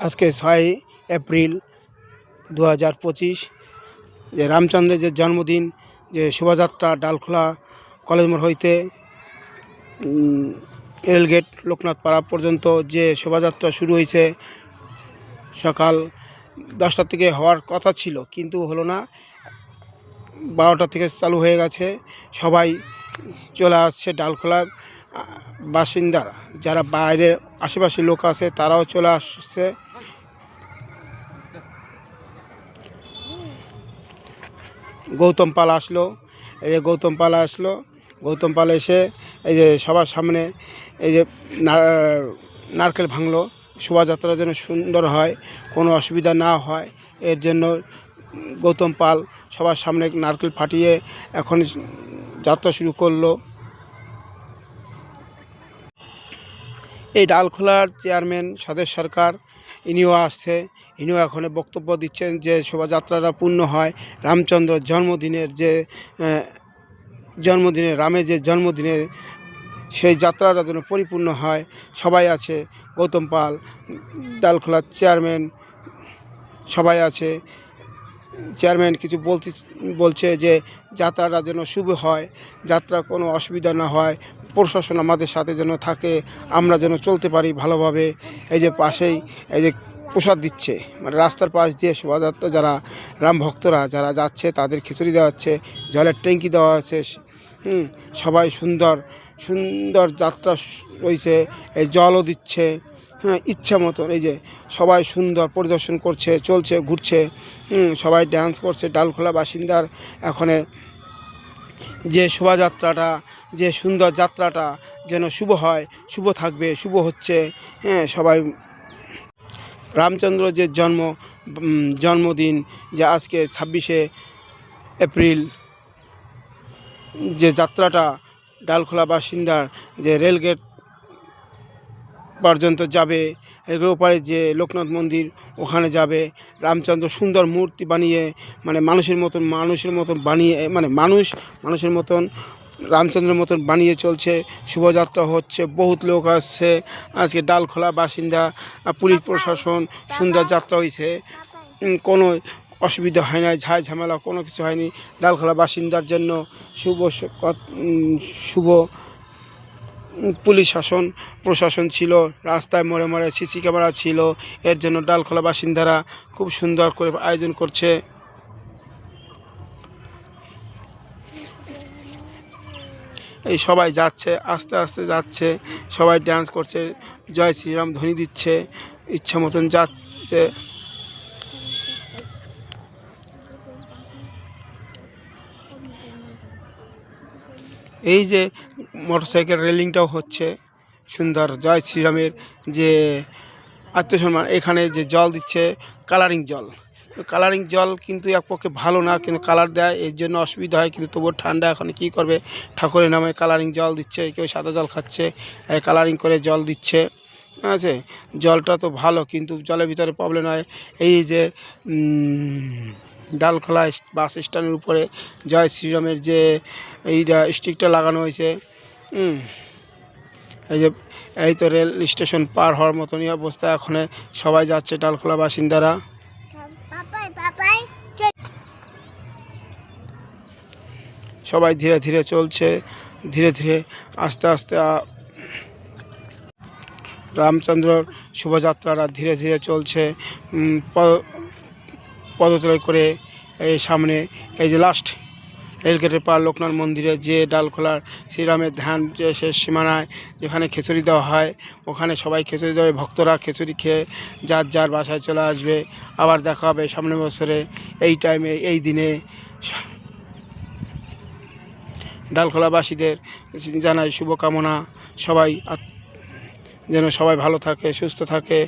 আজকে 6 এপ্রিল 2025 যে রামচন্দ্রের যে জন্মদিন, যে শোভাযাত্রা ডালখোলা কলেজ মোড় হইতে রেলগেট লোকনাথ পাড়া পর্যন্ত যে শোভাযাত্রা শুরু হয়েছে। সকাল 10টা থেকে হওয়ার কথা ছিল, কিন্তু হলো না। 12টা থেকে চালু হয়ে গেছে। সবাই চলে আসছে, ডালখোলা বাসিন্দারা যারা বাইরে আশেপাশে লোক আছে তারাও চলে আসছে। গৌতম পাল আসলো, এই যে গৌতম পাল আসলো। গৌতম পাল এসে এই যে সবার সামনে এই যে নারকেল ভাঙলো, শোভাযাত্রা যেন সুন্দর হয়, কোনো অসুবিধা না হয় এর জন্য গৌতম পাল সবার সামনে নারকেল ফাটিয়ে এখন যাত্রা শুরু করলো। এই ডালখোলার চেয়ারম্যান সাদেশ সরকার, ইনিও আসছে। ইনিও এখন বক্তব্য দিচ্ছেন যে শোভাযাত্রাটা পূর্ণ হয় রামচন্দ্র জন্মদিনে রামের যে জন্মদিনে সেই যাত্রাটা যেন পরিপূর্ণ হয়। সবাই আছে, গৌতম পাল, ডালখোলার চেয়ারম্যান সবাই আছে। চেয়ারম্যান কিছু বলছে যে যাত্রাটা যেন শুভ হয়, যাত্রা কোনো অসুবিধা না হয়, প্রশাসন আমাদের সাথে যেন থাকে, আমরা যেন চলতে পারি ভালোভাবে। এই যে পাশেই এই যে প্রসাদ দিচ্ছে, মানে রাস্তার পাশ দিয়ে শোভাযাত্রা যারা রাম ভক্তরা যারা যাচ্ছে তাদের খিচুড়ি দেওয়া হচ্ছে, জলের ট্যাঙ্কি দেওয়া আছে। সবাই সুন্দর সুন্দর যাত্রা রয়েছে, এই জলও দিচ্ছে। ইচ্ছা মতন এই যে সবাই সুন্দর পরিদর্শন করছে, চলছে, ঘুরছে, সবাই ডান্স করছে। ডালখোলা বাসিন্দার এখানে যে শোভাযাত্রাটা, যে সুন্দর যাত্রাটা যেন শুভ হয়, শুভ থাকবে, শুভ হচ্ছে। সবাই রামচন্দ্র যে জন্মদিন, যে আজকে 26শে এপ্রিল যে যাত্রাটা ডালখোলা বাসিন্দার যে রেলগেট পর্যন্ত যাবে, এর ওপারে যে লোকনাথ মন্দির ওখানে যাবে। রামচন্দ্র সুন্দর মূর্তি বানিয়ে, মানে মানুষের মতন বানিয়ে, মানে মানুষের মতন রামচন্দ্রের মতন বানিয়ে চলছে। শোভাযাত্রা হচ্ছে, বহুত লোক আসছে আজকে। ডালখোলা বাসিন্দা, পুলিশ প্রশাসন, সুন্দর যাত্রা হয়েছে, কোনো অসুবিধা হয় না, ঝামেলা কোনো কিছু হয়নি। ডালখোলা বাসিন্দার জন্য শুভ পুলিশ প্রশাসন ছিল, রাস্তায় মোড়ে মোড়ে সিসি ক্যামেরা ছিল। এর জন্য ডালখোলা বাসিন্দারা খুব সুন্দর করে আয়োজন করছে। এই সবাই যাচ্ছে, আস্তে আস্তে যাচ্ছে, সবাই ডান্স করছে, জয় শ্রীরাম ধ্বনি দিচ্ছে, ইচ্ছা মতন যাচ্ছে। এই যে মোটরসাইকেল রেলিংটাও হচ্ছে সুন্দর, জয় শ্রীরামের যে আত্মসম্মান। এখানে যে জল দিচ্ছে কালারিং জল কিন্তু এক পক্ষে ভালো না, কিন্তু কালার দেয়, এর জন্য অসুবিধা হয়। কিন্তু তবুও ঠান্ডা, এখন কী করবে, ঠাকুরের নামে কালারিং জল দিচ্ছে। কেউ সাদা জল খাচ্ছে, কালারিং করে জল দিচ্ছে। আছে জলটা তো ভালো, কিন্তু জলের ভিতরে প্রবলেম হয়। এই যে ডালখোলা বাস স্ট্যান্ডের উপরে জয় শ্রীরামের যে এইটা স্টিকটা লাগানো হয়েছে। এই তো রেল স্টেশন পার হওয়ার মতনই অবস্থা। এখন সবাই যাচ্ছে ডালখোলা বাসিন্দারা। সবাই ধীরে ধীরে চলছে, ধীরে ধীরে আস্তে আস্তে রামচন্দ্রর শোভাযাত্রাটা ধীরে ধীরে চলছে। পদতলে করে এই সামনে এই যে লাস্ট রেলগেটের পার লোকনাথ মন্দিরে যে ডালখোলার শ্রীরামের ধ্যান যে শেষ সীমানায় যেখানে খিচুড়ি দেওয়া হয়, ওখানে সবাই খিচুড়ি দেবে। ভক্তরা খিচুড়ি খেয়ে যার যার বাসায় চলে আসবে। আবার দেখা হবে সামনের বছরে এই টাইমে, এই দিনে। ডালখোলাবাসীদের জানাই শুভকামনা, সবাই যেন সবাই ভালো থাকে, সুস্থ থাকে,